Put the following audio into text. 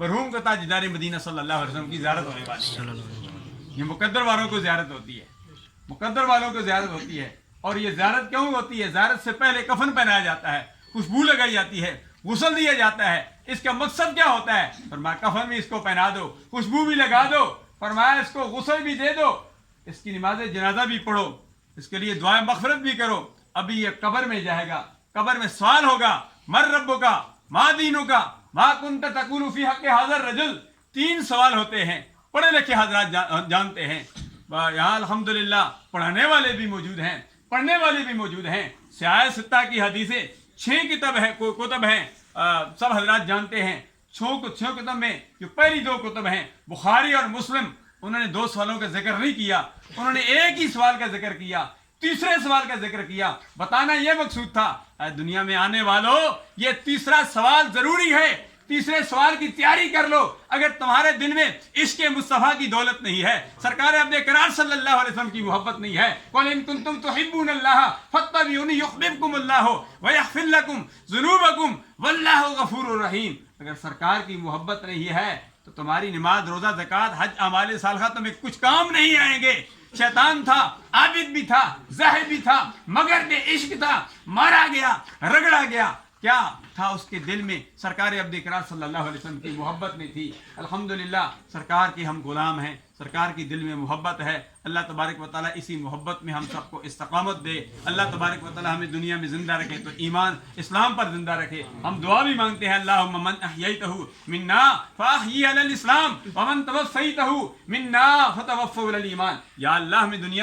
مرحوم کا تاجدار مدینہ صلی اللہ علیہ وسلم کی زیارت ہونے والی ہے. یہ مقدر والوں کو زیارت ہوتی ہے, مقدر والوں کو زیارت ہوتی ہے. اور یہ زیارت کیوں ہوتی ہے؟ زیارت سے پہلے کفن پہنایا جاتا ہے, خوشبو لگائی جاتی ہے, غسل دیا جاتا ہے. اس کا مقصد کیا ہوتا ہے؟ فرمایا کفن بھی اس کو پہنا دو, خوشبو بھی لگا دو, فرمایا اس کو غسل بھی دے دو, اس کی نماز جنازہ بھی پڑھو, اس کے لیے دعائیں مغفرت بھی کرو. ابھی یہ قبر میں جائے گا, قبر میں سوال ہوگا, مر ربک ما دینک ما کنت تقول فی حق ھذا الرجل. 3 سوال ہوتے ہیں, پڑھے لکھے حضرات جانتے ہیں. یہاں الحمدللہ پڑھانے والے بھی موجود ہیں, پڑھنے والے بھی موجود ہیں. سیاہ ستہ کی حدیثیں 6 کتب ہیں, سب حضرات جانتے ہیں. 6 کتب میں جو پہلی 2 کتب ہیں بخاری اور مسلم, انہوں نے 2 سوالوں کا ذکر نہیں کیا, انہوں نے ایک ہی سوال کا ذکر کیا, تیسرے سوال کا ذکر کیا. بتانا یہ مقصود تھا اے دنیا میں آنے والوں, یہ تیسرا سوال ضروری ہے. تیسرے سوال کی تیاری کر لو. اگر تمہارے دل میں عشق مصطفیٰ کی دولت نہیں ہے, سرکار عبد کرار صلی اللہ علیہ وسلم کی محبت نہیں ہے, قل ان کنتم تحبون اللہ فاتبعونی یحببکم اللہ ویغفر لکم ذنوبکم واللہ غفور رحیم. اگر سرکار کی محبت نہیں ہے تو تمہاری نماز, روزہ, زکوٰۃ, حج, اعمال صالحہ تمہیں کچھ کام نہیں آئیں گے. شیطان تھا, عابد بھی تھا, زاہد بھی تھا, مگر بے عشق تھا, مارا گیا, رگڑا گیا. کیا تھا اس کے دل میں؟ سرکار عبد کرار صلی اللہ علیہ وسلم کی محبت نہیں تھی. الحمدللہ سرکار کے ہم غلام ہیں, سرکار کی دل میں محبت ہے. اللہ تبارک و تعالیٰ اسی محبت میں ہم سب کو استقامت دے. اللہ تبارک و تعالیٰ ہمیں دنیا میں زندہ رکھے تو ایمان اسلام پر زندہ رکھے. ہم دعا بھی مانگتے ہیں, اللہم من احییتہ منا فاحیی علی الاسلام ومن توفیتہ منا فتوفہ علی الایمان. یا اللہ ہمیں دنیا